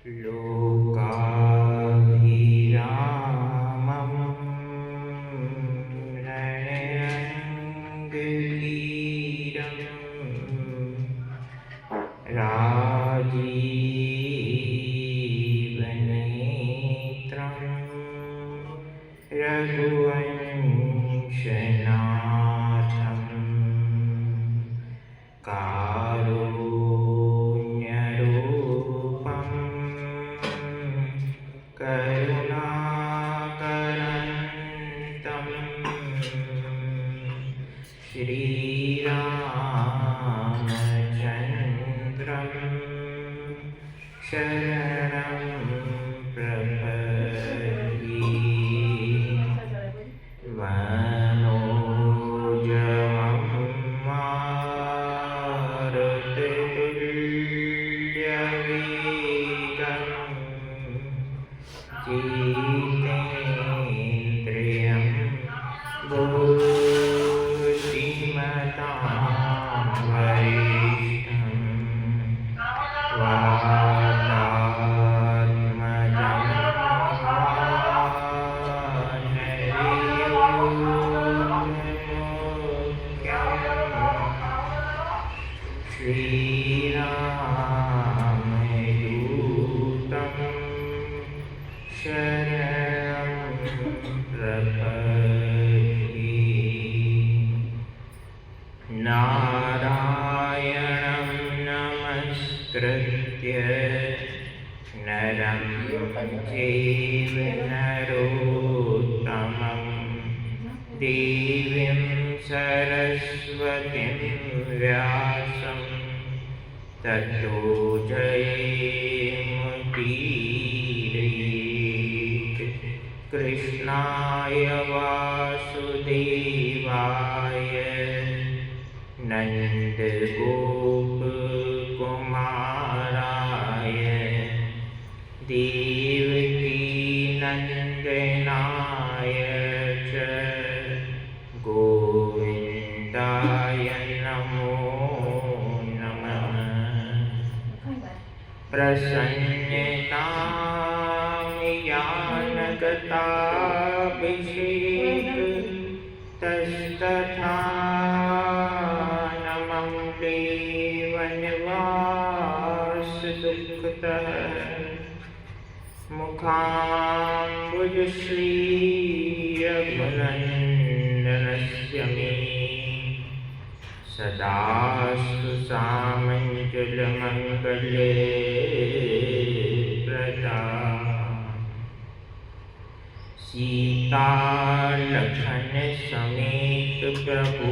लोकाभिरामं रणरङ्गवीरं राजीवनेत्रं रघुवंशनाथं कारुण्यरूपं करुणाकरन्तं श्रीरामचन्द्रं शरणं प्रपद्ये। मनोजवं मारुततुल्यवेगं जितेन्द्रियं बुद्धिमतां वरिष्ठं वातात्मजं श्रीरामदूतं शरणं प्रपद्ये। नारायणं नमस्कृत्य नरं चैव नरोत्तमं देवीं सरस्वतीं व्यासं ततो जयमुदीरयेत्। कृष्णाय वासुदेवाय नन्दगोपकुमाराय देवकीनन्दनाय च गोविन्दाय नमो नमः। प्रसन्नतामियानगताभिषेक तस्तथा नमं देवनिवासदुःखतः मुखाम्बुजश्रीरघुनन्दनस्य मे सदास्तु सामञ्जलमङ्गले प्रदा। सीतालखन समेत प्रभु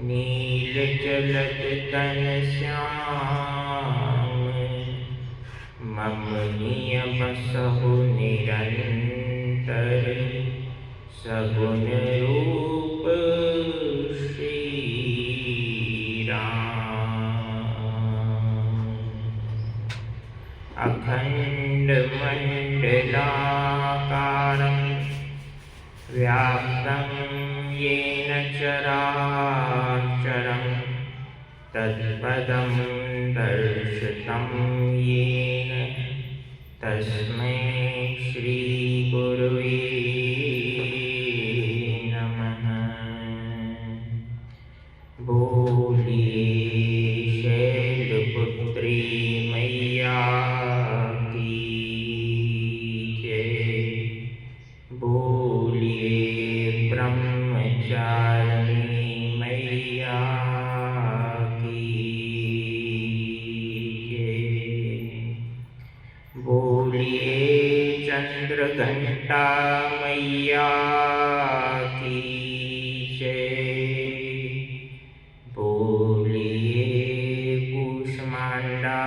नीलजलदतन श्याम मम निय बसहु निरंतर सगुण रूप श्री राम। अखंड मंडलाकारं व्याप्तं येन चराचरं तत्पदं दर्शितं येन तस्मै श्री गुरुवे नमः। बोलिए शैलपुत्री मैया की जय। बोलिए ब्रह्मचारिणी मैया की जय। बोलिए चंद्रघंटा मैया की जय। बोलिए कूष्मांडा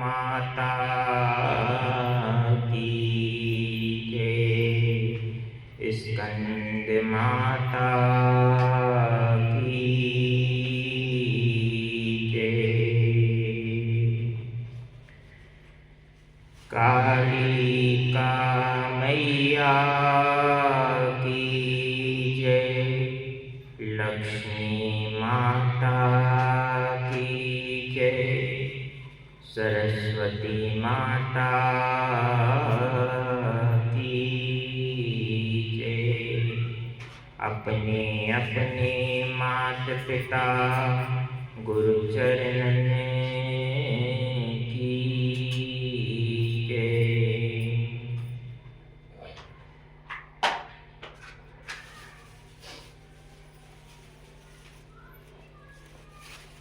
माता की जय। स्कंद माता की जय। कालिका मैया की जय। लक्ष्मी माता की जय। सरस्वती माता की जय। अपने अपने मात पिता गुरु चरणन की जय।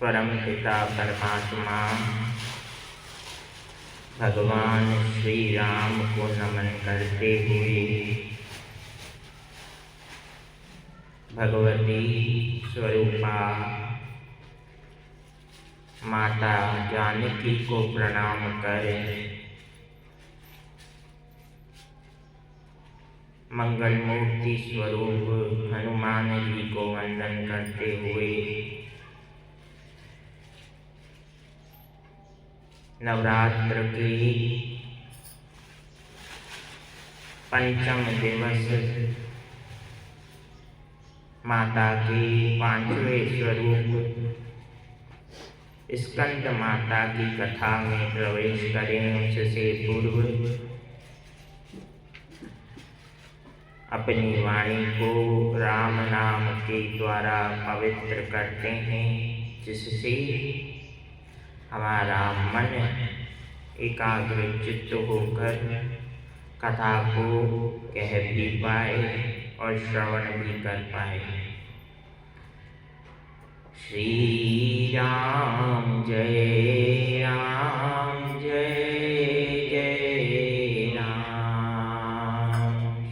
परम पिता परमात्मा भगवान श्री राम को नमन करते हुए भगवती स्वरूपा माता जानकी को प्रणाम करें। मंगल मूर्ति स्वरूप हनुमान जी को वंदन करते हुए नवरात्र के पंचम दिवस माता के पांचवें स्वरूप स्कंद माता की कथा में प्रवेश करें। उससे पूर्व अपनी वाणी को राम नाम के द्वारा पवित्र करते हैं, जिससे हमारा मन एकाग्र चित्त होकर कथा को कह भी पाए और श्रवण भी कर पाए। श्री राम जय राम जय जय राम।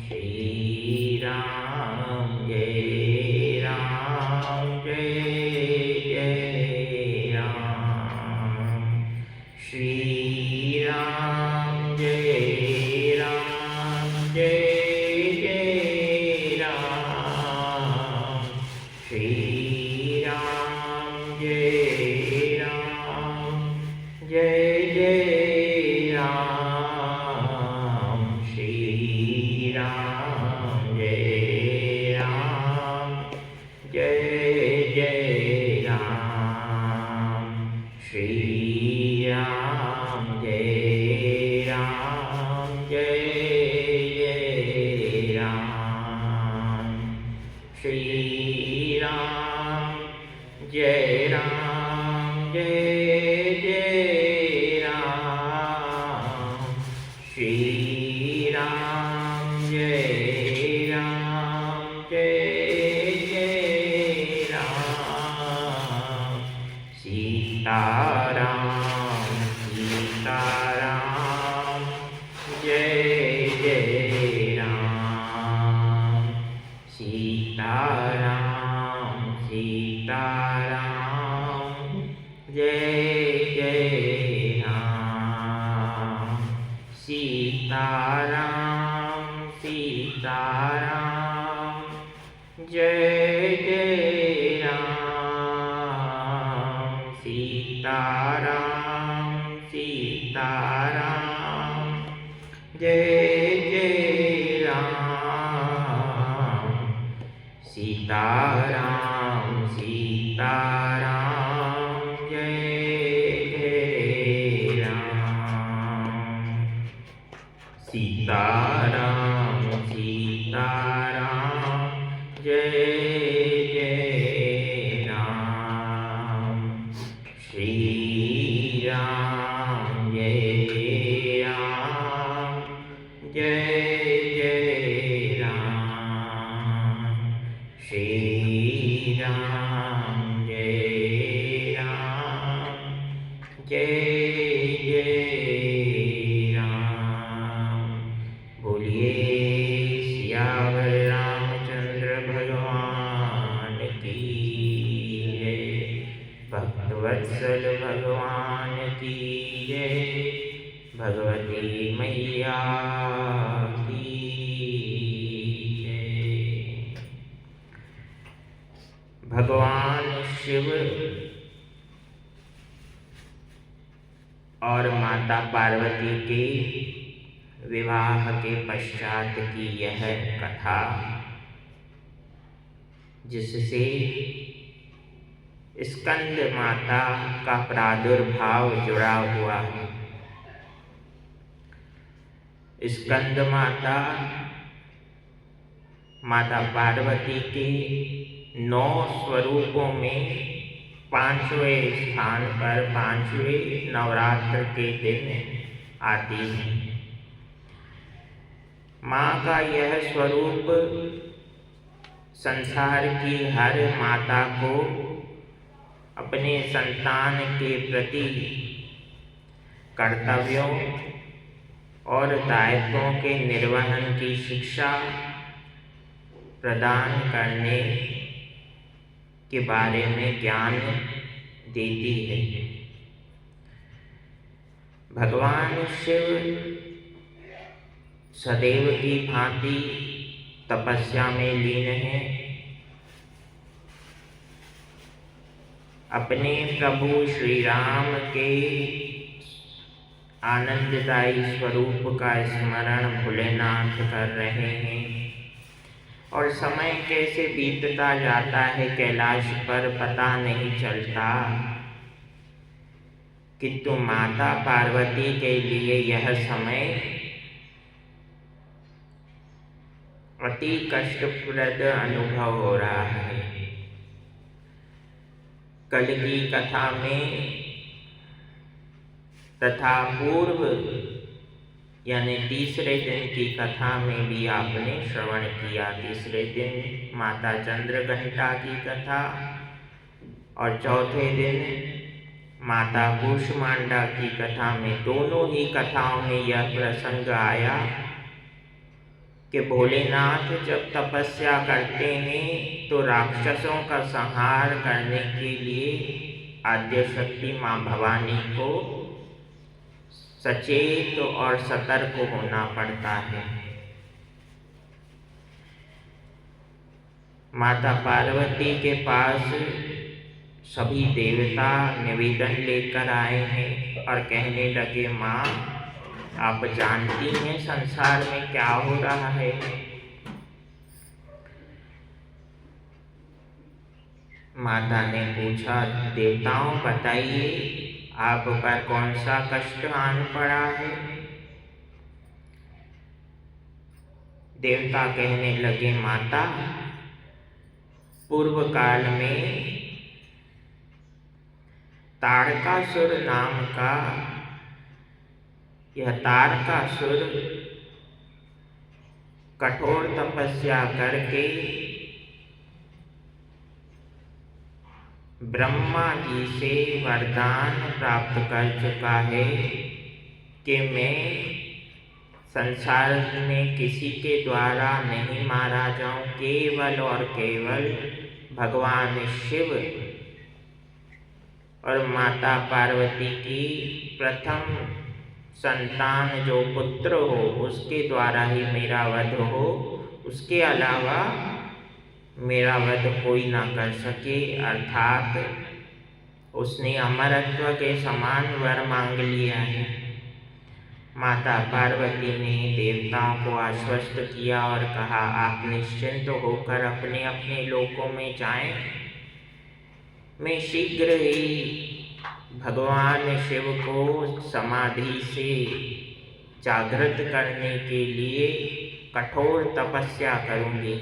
श्री राम जय राम जय जय राम। श्री राम जय राम जय जय राम। श्री राम जय राम जय जय राम। श्री राम जय राम जय जय राम। श्री राम जय राम जय जय राम। श्री राम जय राम जय जय राम। श्री राम जय राम जय जय राम। सीताराम सीताराम जय जय राम। सीताराम सीताराम जय जय राम। सीताराम सीताराम जय जय राम। सीताराम सीताराम जय जय राम। सीताराम सीताराम जय जय राम। सीताराम सीताराम जय जय राम। श्री राम जय राम जय जय राम। श्री राम जय राम जय जय राम। बोलिए सियावर रामचंद्र भगवान की जय। भक्तवत्सल भगवान की जय। भगवती मैया की जय। भगवान शिव और माता पार्वती के विवाह के पश्चात की यह कथा, जिससे स्कंद माता का प्रादुर्भाव जुड़ा हुआ है। स्कंद माता माता पार्वती के 9 स्वरूपों में 5वें स्थान पर 5वें नवरात्र के दिन आती है। माँ का यह स्वरूप संसार की हर माता को अपने संतान के प्रति कर्तव्यों और दायित्वों के निर्वहन की शिक्षा प्रदान करने के बारे में ज्ञान देती है। भगवान शिव सदैव की भांति तपस्या में लीन हैं। अपने प्रभु श्री राम के आनंददायी स्वरूप का स्मरण भोलेनाथ कर रहे हैं और समय कैसे बीतता जाता है कैलाश पर पता नहीं चलता, किंतु माता पार्वती के लिए यह समय अति कष्टप्रद अनुभव हो रहा है। कल की कथा में तथा पूर्व यानी तीसरे दिन की कथा में भी आपने श्रवण किया। तीसरे दिन माता चंद्रघंटा की कथा और चौथे दिन माता कूष्मांडा की कथा में, दोनों ही कथाओं में यह प्रसंग आया कि भोलेनाथ जब तपस्या करते हैं तो राक्षसों का संहार करने के लिए आद्यशक्ति माँ भवानी को सचेत और सतर्क होना पड़ता है। माता पार्वती के पास सभी देवता निवेदन लेकर आए हैं और कहने लगे, माँ आप जानती हैं संसार में क्या हो रहा है। माता ने पूछा, देवताओं बताइए आप पर कौन सा कष्ट आन पड़ा है। देवता कहने लगे, माता पूर्व काल में तारकासुर नाम का यह तारकासुर कठोर तपस्या करके ब्रह्मा जी से वरदान प्राप्त कर चुका है कि मैं संसार में किसी के द्वारा नहीं मारा जाऊं, केवल और केवल भगवान शिव और माता पार्वती की प्रथम संतान जो पुत्र हो उसके द्वारा ही मेरा वध हो, उसके अलावा मेरा वध कोई ना कर सके। अर्थात उसने अमरत्व के समान वर मांग लिया है। माता पार्वती ने देवताओं को आश्वस्त किया और कहा, आप निश्चिंत होकर अपने अपने लोकों में जाएं, मैं शीघ्र ही भगवान शिव को समाधि से जागृत करने के लिए कठोर तपस्या करूंगी।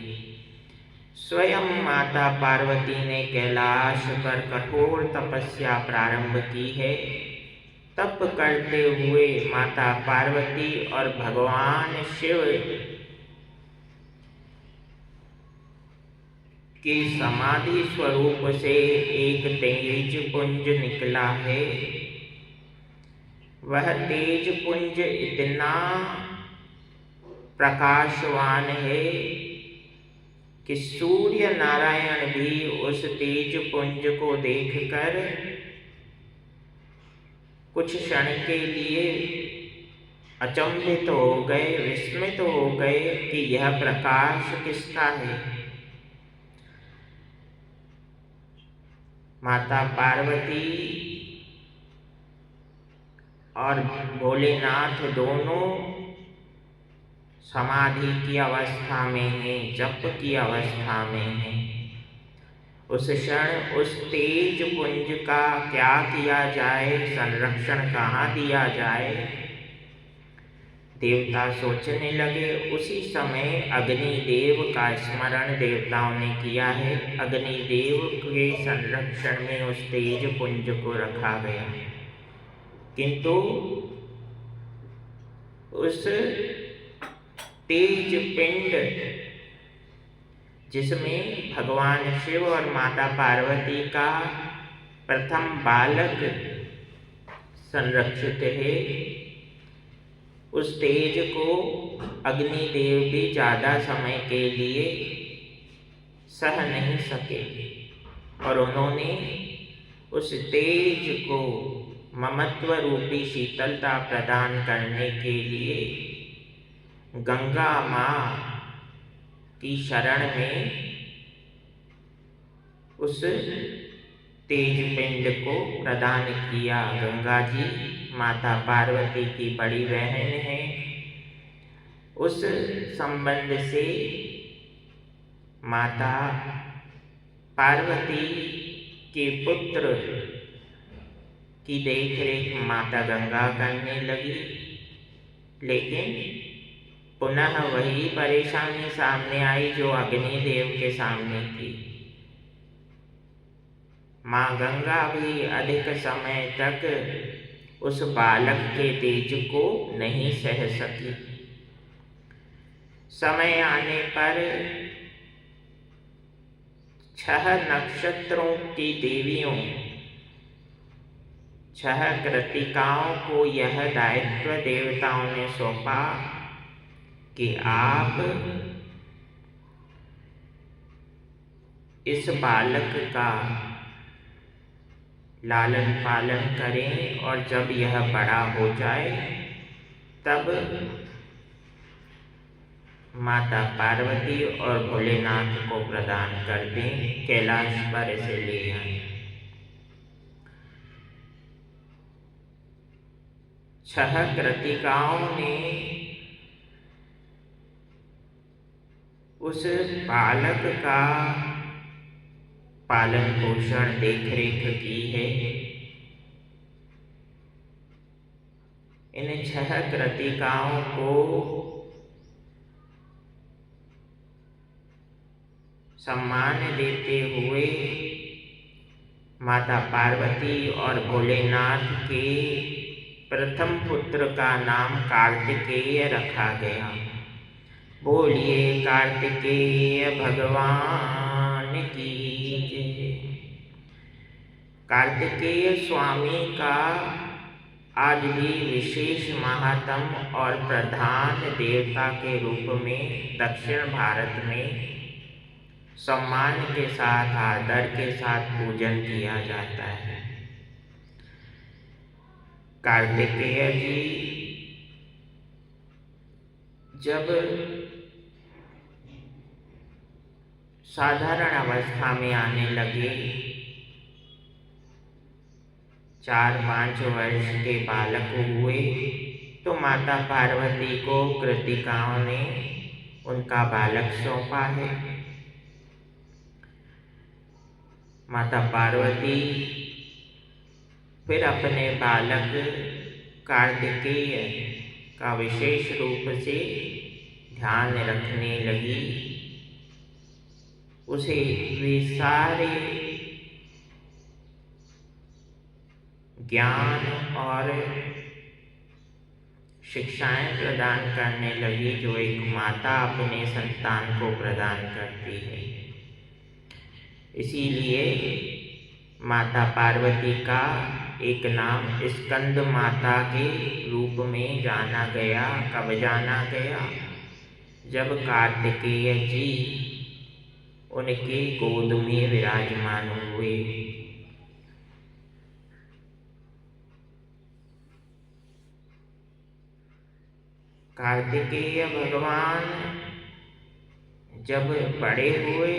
स्वयं माता पार्वती ने कैलाश पर कठोर तपस्या प्रारंभ की है। तप करते हुए माता पार्वती और भगवान शिव के समाधि स्वरूप से एक तेज पुंज निकला है। वह तेज पुंज इतना प्रकाशवान है कि सूर्य नारायण भी उस तेज पुंज को देखकर कुछ क्षण के लिए अचंभित हो गए, विस्मित हो गए कि यह प्रकाश किसका है। माता पार्वती और भोलेनाथ दोनों समाधि की अवस्था में हैं, जप की अवस्था में हैं उस क्षण उस तेज पुंज का क्या किया जाए, संरक्षण कहाँ दिया जाए। देवता सोचने लगे। उसी समय अग्निदेव का स्मरण देवताओं ने किया है। अग्निदेव के संरक्षण में उस तेज पुंज को रखा गया, किंतु उस तेज पिंड जिसमें भगवान शिव और माता पार्वती का प्रथम बालक संरक्षित है, उस तेज को अग्निदेव भी ज़्यादा समय के लिए सह नहीं सके और उन्होंने उस तेज को ममत्व रूपी शीतलता प्रदान करने के लिए गंगा माँ की शरण में उस तेज पिंड को प्रदान किया। गंगा जी माता पार्वती की बड़ी बहन है। उस संबंध से माता पार्वती के पुत्र की देखरेख माता गंगा करने लगी, लेकिन पुनः वही परेशानी सामने आई जो अग्निदेव के सामने थी। माँ गंगा भी अधिक समय तक उस बालक के तेज को नहीं सह सकी। समय आने पर 6 नक्षत्रों की देवियों, 6 कृतिकाओं को यह दायित्व देवताओं ने सौंपा कि आप इस बालक का लालन पालन करें और जब यह बड़ा हो जाए तब माता पार्वती और भोलेनाथ को प्रदान कर दें, कैलाश पर इसे ले आए। 6 कृतिकाओं ने उस बालक का पालन पोषण देख रेख की है। इन 6 कृतिकाओं को सम्मान देते हुए माता पार्वती और भोलेनाथ के प्रथम पुत्र का नाम कार्तिकेय रखा गया। बोलिए कार्तिकेय भगवान की जय। कार्तिकेय स्वामी का आज भी विशेष महात्म और प्रधान देवता के रूप में दक्षिण भारत में सम्मान के साथ, आदर के साथ पूजन किया जाता है। कार्तिकेय जी जब साधारण अवस्था में आने लगे, 4-5 वर्ष के बालक हुए, तो माता पार्वती को कृतिकाओं ने उनका बालक सौंपा है। माता पार्वती फिर अपने बालक कार्तिकेय का विशेष रूप से ध्यान रखने लगी। उसे वे सारे ज्ञान और शिक्षाएं प्रदान करने लगी जो एक माता अपने संतान को प्रदान करती है। इसीलिए माता पार्वती का एक नाम स्कंद माता के रूप में जाना गया। कब जाना गया? जब कार्तिकेय जी उनके गोद में विराजमान हुए। कार्तिकेय भगवान जब बड़े हुए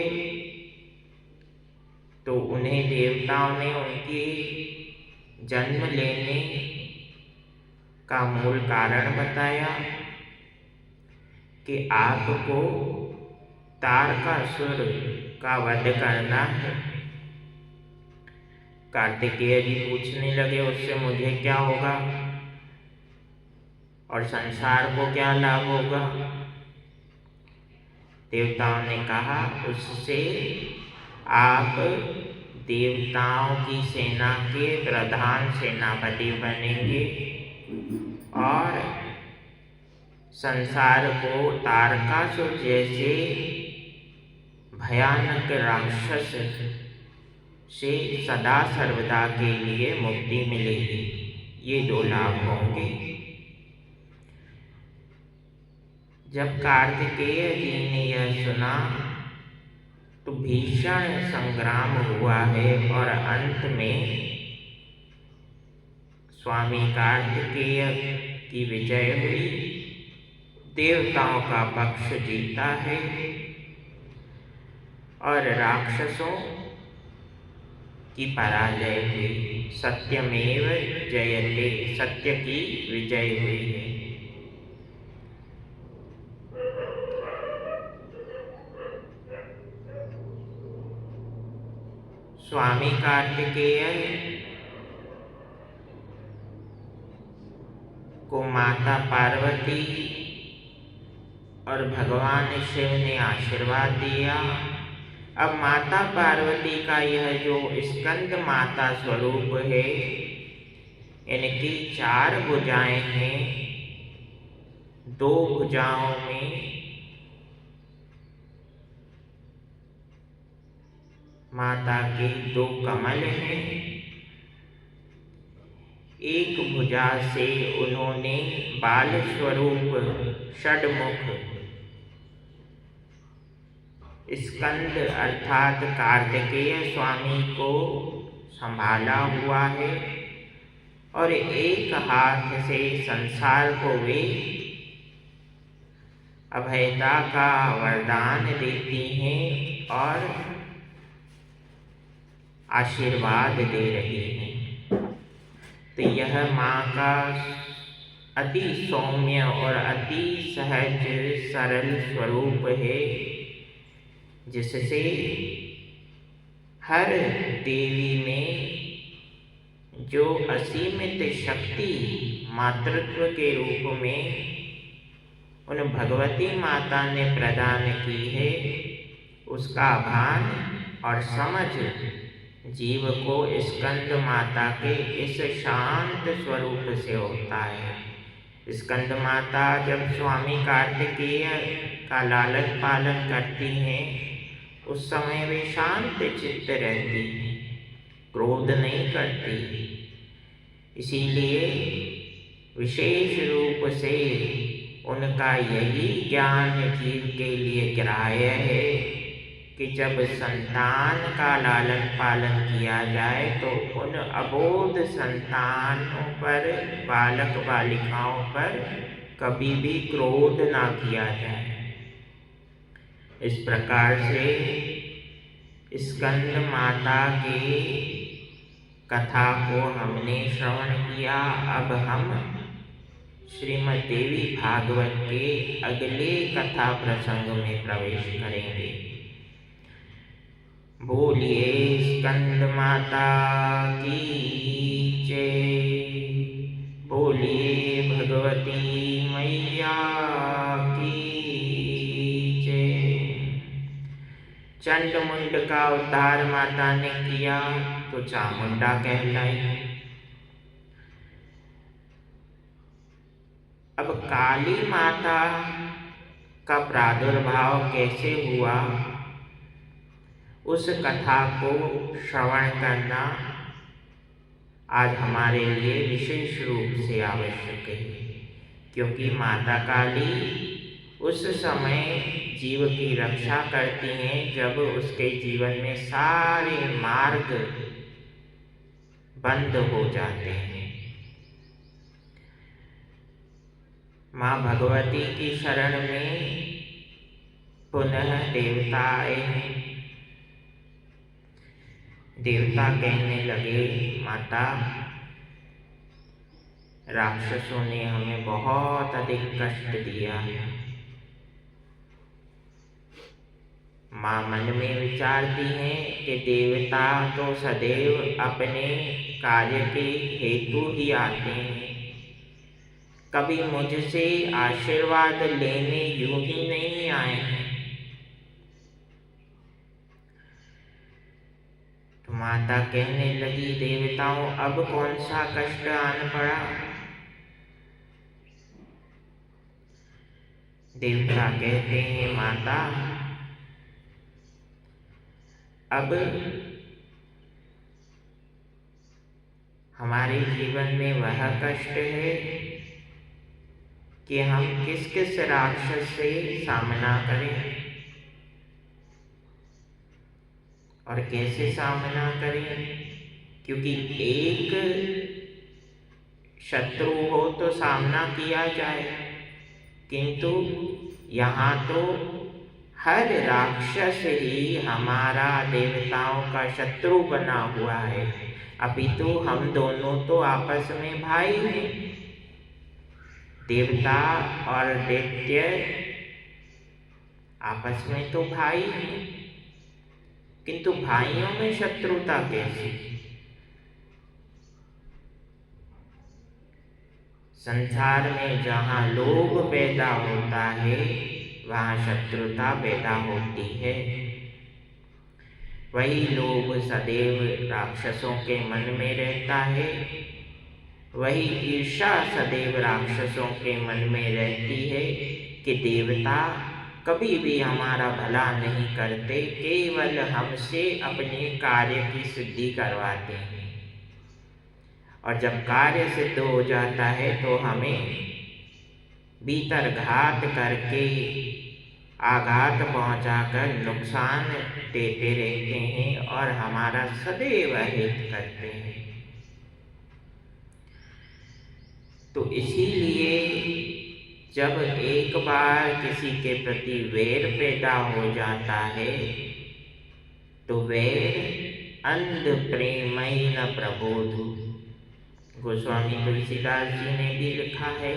तो उन्हें देवताओं ने उनके जन्म लेने का मूल कारण बताया कि आपको तारकासुर का वध करना है। कार्तिकेय जी पूछने लगे उससे मुझे क्या होगा और संसार को क्या लाभ होगा। देवताओं ने कहा उससे आप देवताओं की सेना के प्रधान सेनापति बनेंगे और संसार को तारकासुर जैसे भयानक राक्षस से सदा सर्वदा के लिए मुक्ति मिलेगी। ये 2 लाभ होंगे। जब कार्तिकेय जी ने यह सुना तो भीषण संग्राम हुआ है और अंत में स्वामी कार्तिकेय की विजय हुई, देवताओं का पक्ष जीता है और राक्षसों की पराजय हुई। सत्यमेव जयते, सत्य की विजय हुई है। स्वामी कार्तिकेय को माता पार्वती और भगवान शिव ने आशीर्वाद दिया। अब माता पार्वती का यह जो स्कंद माता स्वरूप है, इनकी 4 भुजाएं हैं। 2 भुजाओं में माता के 2 कमल हैं। एक भुजा से उन्होंने बाल स्वरूप षडमुख स्कंद अर्थात कार्तिकेय स्वामी को संभाला हुआ है और एक हाथ से संसार को वे अभयता का वरदान देती हैं और आशीर्वाद दे रही हैं। तो यह माँ का अति सौम्य और अति सहज सरल स्वरूप है, जिससे हर देवी में जो असीमित शक्ति मातृत्व के रूप में उन भगवती माता ने प्रदान की है, उसका भान और समझ जीव को स्कंद माता के इस शांत स्वरूप से होता है। स्कंद माता जब स्वामी कार्तिकेय का लालन पालन करती हैं, उस समय वे शांत चित्त रहती हैं, क्रोध नहीं करती। इसीलिए विशेष रूप से उनका यही ज्ञान जीव के लिए ग्राह्य है कि जब संतान का लालन पालन किया जाए तो उन अबोध संतानों पर, बालक बालिकाओं पर कभी भी क्रोध ना किया जाए। इस प्रकार से स्कंद माता की कथा को हमने श्रवण किया। अब हम श्रीमद् देवी भागवत के अगले कथा प्रसंग में प्रवेश करेंगे। बोलिए स्कंद माता की जय, बोलिए भगवती मैया की जय। चंड मुंड का उद्धार माता ने किया तो चामुंडा कहलाई। अब काली माता का प्रादुर्भाव कैसे हुआ, उस कथा को श्रवण करना आज हमारे लिए विशेष रूप से आवश्यक है, क्योंकि माता काली उस समय जीव की रक्षा करती हैं जब उसके जीवन में सारे मार्ग बंद हो जाते हैं। माँ भगवती की शरण में पुनः देवता आए हैं। देवता कहने लगे, माता राक्षसों ने हमें बहुत अधिक कष्ट दिया है। माँ मन में विचारती हैं कि देवता तो सदैव अपने कार्य के हेतु ही आते हैं, कभी मुझसे आशीर्वाद लेने यूं ही नहीं आए हैं। तो माता कहने लगी, देवताओं अब कौन सा कष्ट आन पड़ा। देवता कहते हैं, माता अब हमारे जीवन में वह कष्ट है कि हम किस किस राक्षस से सामना करें और कैसे सामना करें, क्योंकि एक शत्रु हो तो सामना किया जाए, किंतु यहाँ तो हर राक्षस ही हमारा देवताओं का शत्रु बना हुआ है। अभी तो हम दोनों तो आपस में भाई हैं, देवता और दैत्य आपस में तो भाई हैं, किंतु भाइयों में शत्रुता कैसी। संसार में जहाँ लोभ पैदा होता है वहाँ शत्रुता पैदा होती है। वही लोभ सदैव राक्षसों के मन में रहता है, वही ईर्ष्या सदैव राक्षसों के मन में रहती है कि देवता कभी भी हमारा भला नहीं करते, केवल हमसे अपने कार्य की सिद्धि करवाते हैं, और जब कार्य सिद्ध हो जाता है तो हमें भीतर घात करके आघात पहुंचाकर नुकसान देते रहते हैं और हमारा सदैव हित करते हैं। तो इसीलिए जब एक बार किसी के प्रति वैर पैदा हो जाता है तो वैर अंध प्रेमई न प्रबोधु। गोस्वामी तुलसीदास जी ने भी लिखा है,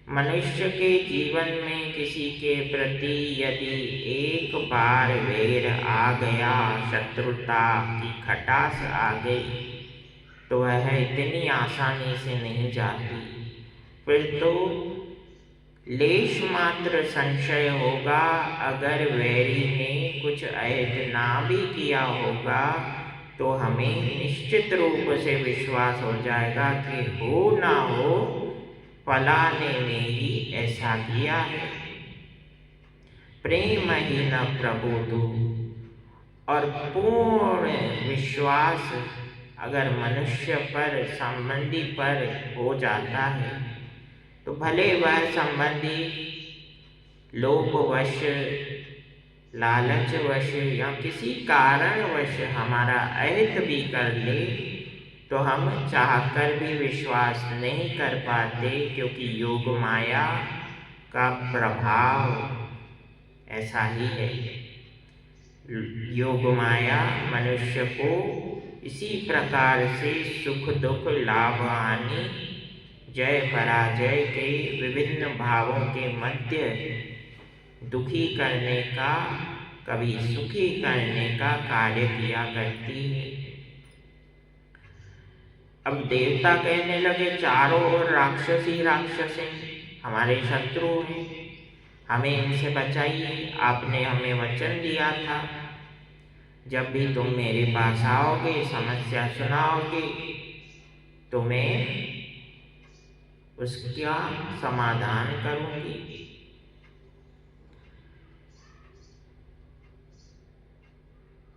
मनुष्य के जीवन में किसी के प्रति यदि एक बार वैर आ गया, शत्रुता की खटास आ गई, तो वह इतनी आसानी से नहीं जाती। फिर तो लेश मात्र संशय होगा, अगर वैरी ने कुछ अहित ना भी किया होगा तो हमें निश्चित रूप से विश्वास हो जाएगा कि हो ना हो फलाने ने ही ऐसा किया है। प्रेम ही न प्रबोधु। और पूर्ण विश्वास अगर मनुष्य पर, संबंधी पर हो जाता है तो भले वह संबंधी लोभवश, लालचवश या किसी कारणवश हमारा अहित भी कर ले, तो हम चाहकर भी विश्वास नहीं कर पाते, क्योंकि योग माया का प्रभाव ऐसा ही है। योग माया मनुष्य को इसी प्रकार से सुख दुख, लाभ हानि, जय पराजय के विभिन्न भावों के मध्य दुखी करने का, कभी सुखी करने का कार्य किया करती है। अब देवता कहने लगे, चारों ओर राक्षस ही राक्षस हैं, हमारे शत्रु हैं, हमें इनसे बचाइए। आपने हमें वचन दिया था, जब भी तुम मेरे पास आओगे, समस्या सुनाओगे, तो मैं उसका समाधान करूंगी।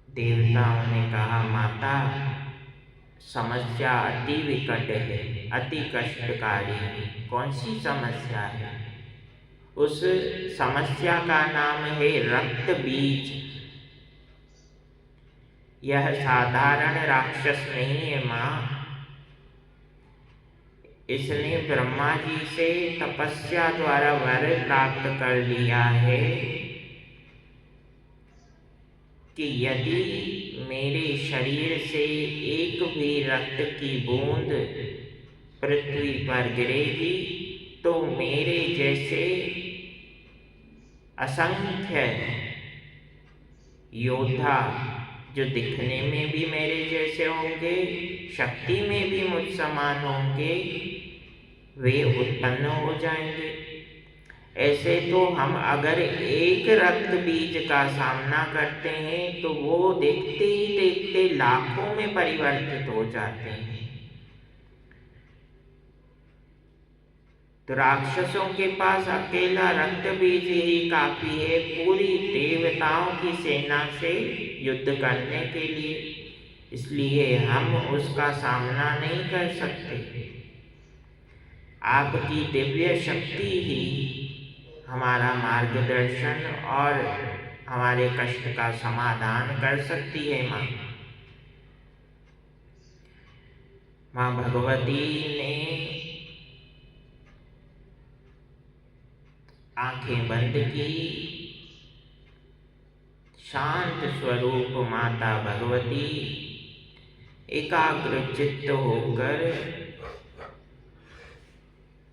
देवताओं ने कहा, माता समस्या अति विकट है, अति कष्टकारी है। कौन सी समस्या है? उस समस्या का नाम है रक्त बीज। यह साधारण राक्षस नहीं है माँ, इसने ब्रह्मा जी से तपस्या द्वारा वर प्राप्त कर लिया है कि यदि मेरे शरीर से एक भी रक्त की बूंद पृथ्वी पर गिरेगी तो मेरे जैसे असंख्य योद्धा जो दिखने में भी मेरे जैसे होंगे, शक्ति में भी मुझ समान होंगे, वे उत्पन्न हो जाएंगे। ऐसे तो हम अगर एक रक्त बीज का सामना करते हैं तो वो देखते ही देखते लाखों में परिवर्तित हो जाते हैं। तो राक्षसों के पास अकेला रक्त बीज ही काफी है पूरी देवताओं की सेना से युद्ध करने के लिए, इसलिए हम उसका सामना नहीं कर सकते। आपकी दिव्य शक्ति ही हमारा मार्गदर्शन और हमारे कष्ट का समाधान कर सकती है। माँ भगवती ने आंखें बंद की। शांत स्वरूप माता भगवती एकाग्र चित्त होकर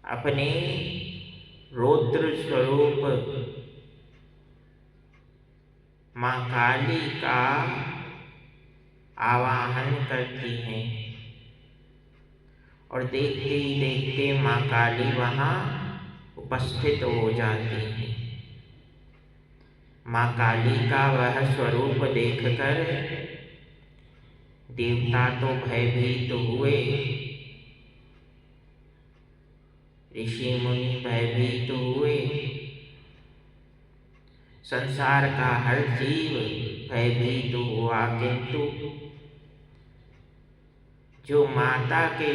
अपने रौद्र स्वरूप माँ काली का आवाहन करती हैं और देखते ही देखते माँ काली वहाँ उपस्थित हो जाती हैं। माँ काली का वह स्वरूप देखकर देवता तो भयभीत हुए, ऋषि मुनि भयभीत हुए, संसार का हर जीव भयभीत हुआ, किंतु जो माता के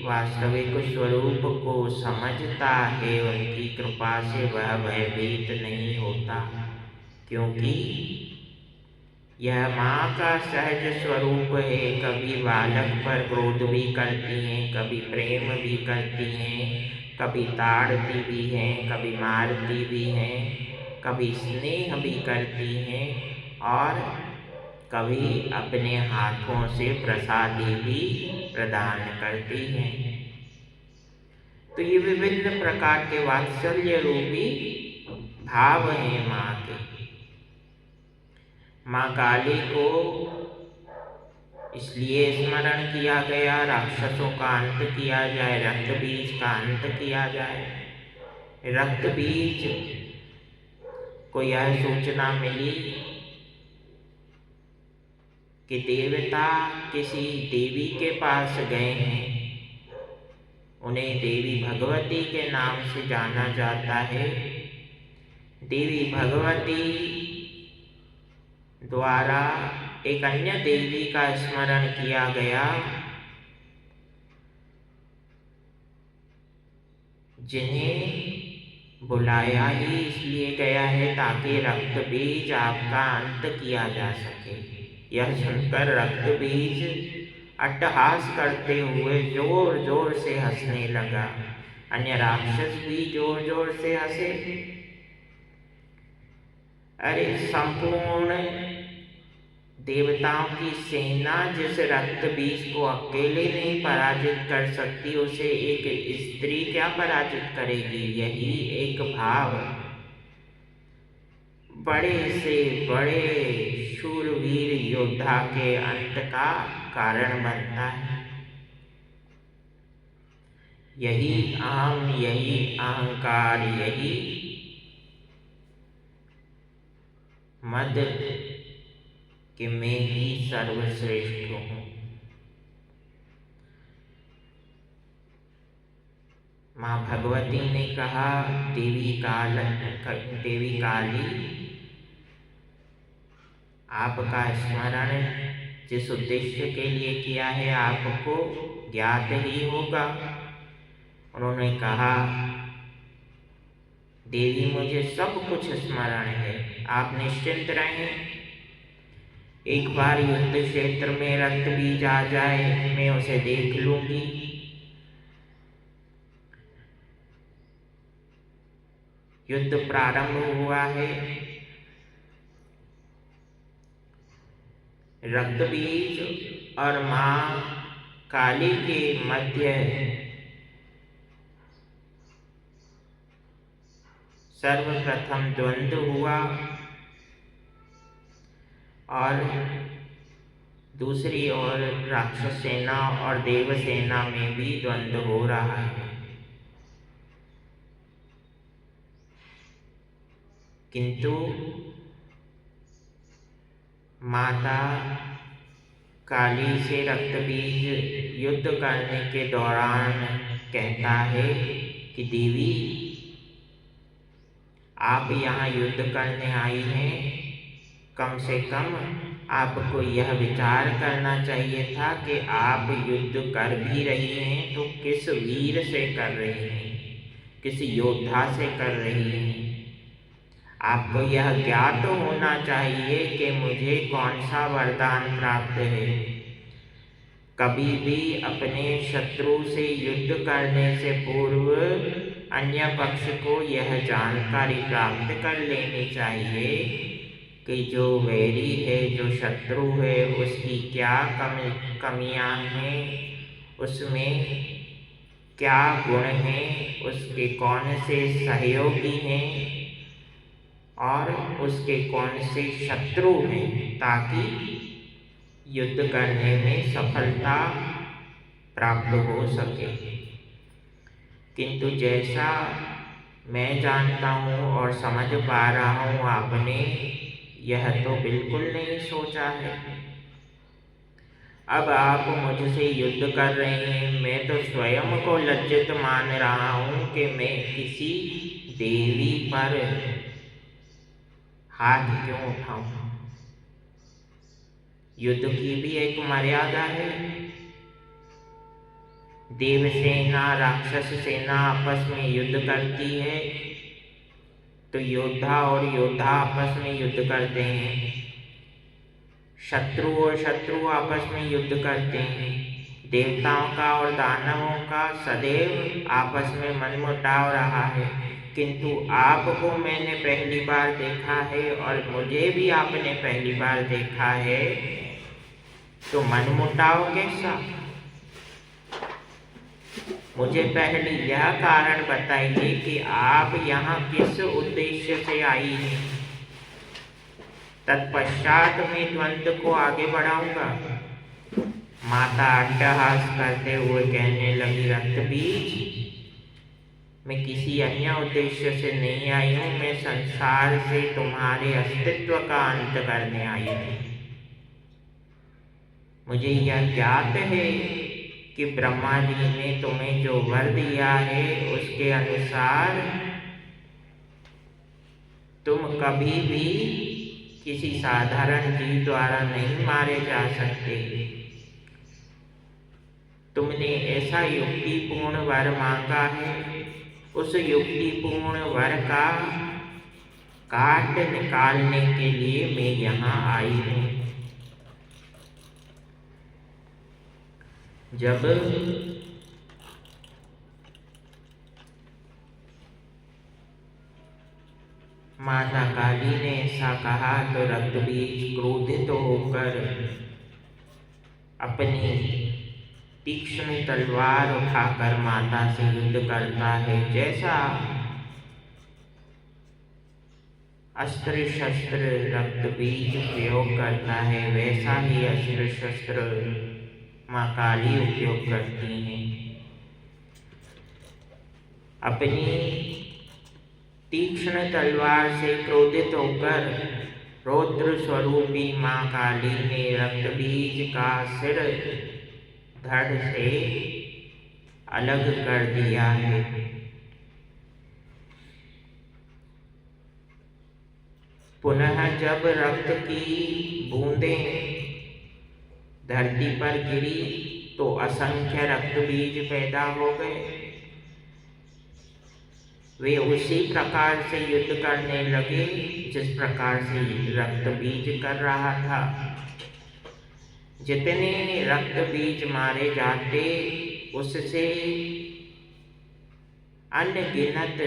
वास्तविक स्वरूप को समझता है उनकी कृपा से वह भयभीत नहीं होता, क्योंकि यह माँ का सहज स्वरूप है। कभी बालक पर क्रोध भी करती हैं, कभी प्रेम भी करती हैं, कभी ताड़ती भी हैं, कभी मारती भी हैं, कभी स्नेह भी करती हैं और कभी अपने हाथों से प्रसादी भी प्रदान करती हैं। तो ये विभिन्न प्रकार के वात्सल्य रूपी भाव हैं माँ के। माँ काली को इसलिए स्मरण किया गया, राक्षसों का अंत किया जाए, रक्त बीज का अंत किया जाए। रक्त बीज को यह सूचना मिली कि देवता किसी देवी के पास गए हैं, उन्हें देवी भगवती के नाम से जाना जाता है। देवी भगवती द्वारा एक अन्य देवी का स्मरण किया गया, जिन्हें बुलाया ही इसलिए गया है ताकि रक्त बीज आपका अंत किया जा सके। यह सुनकर रक्त बीज अट्टहास करते हुए जोर जोर से हंसने लगा। अन्य राक्षस भी जोर जोर से हंसे। अरे संपूर्ण देवताओं की सेना जिस रक्त बीज को अकेले नहीं पराजित कर सकती, उसे एक स्त्री क्या पराजित करेगी। यही एक भाव बड़े से बड़े शूरवीर योद्धा के अंत का कारण बनता है। यही अहम, यही अहंकार, यही मद कि मैं ही सर्वश्रेष्ठ हूँ। माँ भगवती ने कहा, देवी काली, आपका स्मरण जिस उद्देश्य के लिए किया है आपको ज्ञात ही होगा। उन्होंने कहा, देवी मुझे सब कुछ स्मरण है, आप निश्चिंत रहें। एक बार युद्ध क्षेत्र में रक्त बीज आ जाए, मैं उसे देख लूंगी। युद्ध प्रारंभ हुआ है। रक्त बीज और माँ काली के मध्य सर्वप्रथम द्वंद्व हुआ। और दूसरी ओर राक्षस सेना और देव सेना में भी द्वंद्व हो रहा है। किंतु माता काली से रक्तबीज युद्ध करने के दौरान कहता है कि देवी, आप यहाँ युद्ध करने आई हैं, कम से कम आपको यह विचार करना चाहिए था कि आप युद्ध कर भी रही हैं तो किस वीर से कर रही हैं, किस योद्धा से कर रही हैं। आपको यह ज्ञात होना चाहिए कि मुझे कौन सा वरदान प्राप्त है। कभी भी अपने शत्रु से युद्ध करने से पूर्व अन्य पक्ष को यह जानकारी प्राप्त कर लेनी चाहिए कि जो वैरी है, जो शत्रु है, उसकी क्या कमियां हैं, उसमें क्या गुण हैं, उसके कौन से सहयोगी हैं और उसके कौन से शत्रु हैं, ताकि युद्ध करने में सफलता प्राप्त हो सके। किंतु जैसा मैं जानता हूँ और समझ पा रहा हूँ, आपने यह तो बिल्कुल नहीं सोचा है। अब आप मुझसे युद्ध कर रहे हैं। मैं तो स्वयं को लज्जित मान रहा हूँ कि मैं किसी देवी पर हाथ क्यों उठाऊं। युद्ध की भी एक मर्यादा है। देव सेना राक्षस सेना आपस में युद्ध करती है तो योद्धा और योद्धा आपस में युद्ध करते हैं, शत्रु और शत्रु आपस में युद्ध करते हैं। देवताओं का और दानवों का सदैव आपस में मनमुटाव रहा है। किंतु आपको मैंने पहली बार देखा है और मुझे भी आपने पहली बार देखा है, तो मनमुटाव कैसा? मुझे पहले यह कारण बताइए कि आप यहाँ किस उद्देश्य से आई हैं। तत्पश्चात मैं द्वंद्व को आगे बढ़ाऊंगा। माता अट्टहास करते हुए कहने लगी, रक्तबीज, मैं किसी अन्य उद्देश्य से नहीं आई हूँ। मैं संसार से तुम्हारे अस्तित्व का अंत करने आई हूँ। मुझे यह ज्ञात है कि ब्रह्मा जी ने तुम्हें जो वर दिया है उसके अनुसार तुम कभी भी किसी साधारण जीव द्वारा नहीं मारे जा सकते। तुमने ऐसा युक्तिपूर्ण वर मांगा है, उस युक्तिपूर्ण वर का काट निकालने के लिए मैं यहाँ आई हूँ। जब माता काली ने ऐसा कहा तो रक्तबीज क्रोधित होकर अपनी तीक्ष्ण तलवार उठाकर माता से युद्ध करता है। जैसा अस्त्र शस्त्र रक्तबीज प्रयोग करता है, वैसा ही अस्त्र शस्त्र माँ काली उपयोग करती हैं। अपनी तीक्ष्ण तलवार से क्रोधित होकर रौद्र स्वरूपी माँ काली ने रक्तबीज का सिर धड़ से अलग कर दिया है। पुनः जब रक्त की बूंदें धरती पर गिरी तो असंख्य रक्तबीज पैदा हो गए। वे उसी प्रकार से युद्ध करने लगे जिस प्रकार से रक्तबीज कर रहा था। जितने रक्तबीज मारे जाते उससे अनगिनत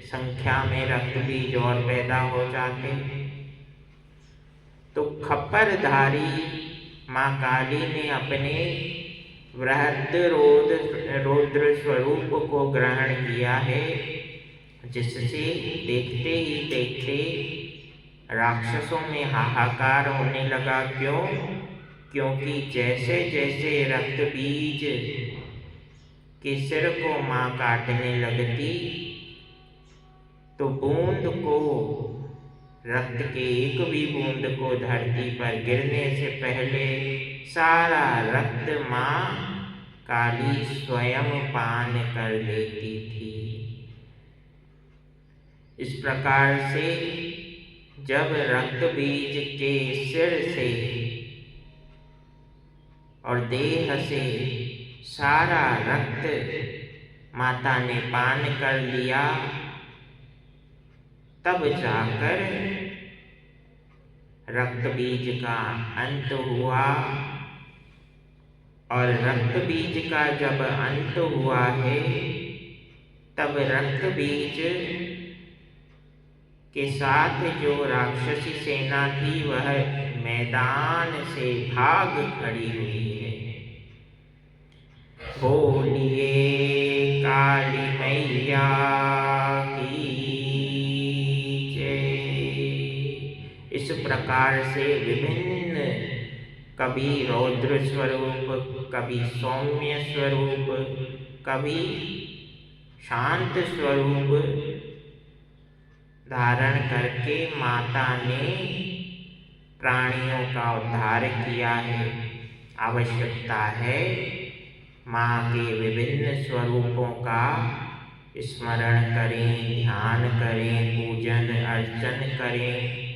संख्या में रक्तबीज और पैदा हो जाते। तो खप्परधारी माँ काली ने अपने वृहद रौद्र स्वरूप को ग्रहण किया है, जिससे देखते ही देखते राक्षसों में हाहाकार होने लगा। क्यों? क्योंकि जैसे जैसे रक्त बीज के सिर को माँ काटने लगती तो बूंद को, रक्त के एक भी बूंद को धरती पर गिरने से पहले सारा रक्त माँ काली स्वयं पान कर लेती थी। इस प्रकार से जब रक्त बीज के सिर से और देह से सारा रक्त माता ने पान कर लिया, तब जाकर रक्त बीज का अंत हुआ। और रक्त बीज का जब अंत हुआ है, तब रक्त बीज के साथ जो राक्षसी सेना थी वह मैदान से भाग खड़ी हुई है। बोलिए काली मैया की जय। इस प्रकार से विभिन्न, कभी रौद्र स्वरूप, कभी सौम्य स्वरूप, कभी शांत स्वरूप धारण करके माता ने प्राणियों का उद्धार किया है। आवश्यकता है माँ के विभिन्न स्वरूपों का स्मरण करें, ध्यान करें, पूजन अर्चन करें,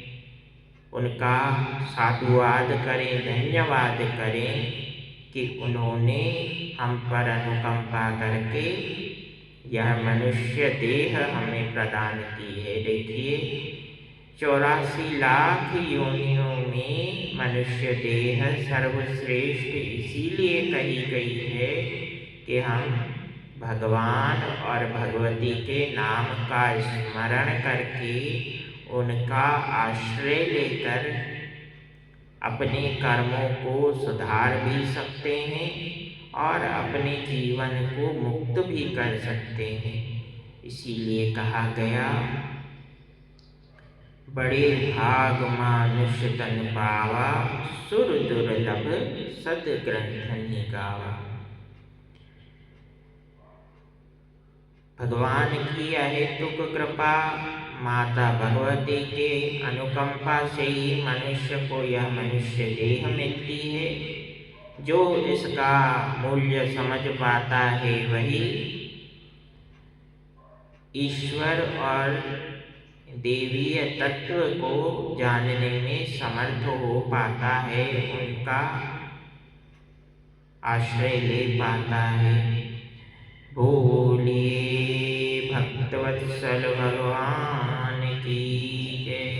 उनका साधुवाद करें, धन्यवाद करें कि उन्होंने हम पर अनुकंपा करके यह मनुष्य देह हमें प्रदान की है। देखिए 84 लाख योनियों में मनुष्य देह सर्वश्रेष्ठ इसीलिए कही गई है कि हम भगवान और भगवती के नाम का स्मरण करके उनका आश्रय लेकर अपने कर्मों को सुधार भी सकते हैं और अपने जीवन को मुक्त भी कर सकते हैं। इसीलिए कहा गया, बड़े भाग मानुष तन पावा, सुर दुर्लभ सद ग्रंथ निगावा। भगवान की अहेतुक कृपा, माता भगवती के अनुकंपा से ही मनुष्य को यह मनुष्य देह मिलती है। जो इसका मूल्य समझ पाता है वही ईश्वर और देवीय तत्व को जानने में समर्थ हो पाता है, उनका आश्रय ले पाता है। बोलिए भक्तवत्सल भगवान की जय।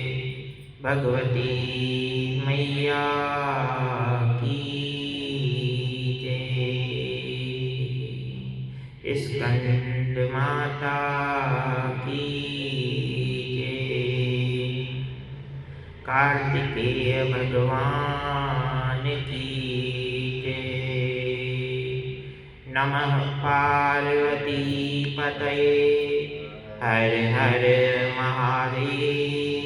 भगवती मैया की जय। स्कंद माता की जय। कार्तिकेय भगवान की जय। नमः पार्वती पतये। हर हर महादेव।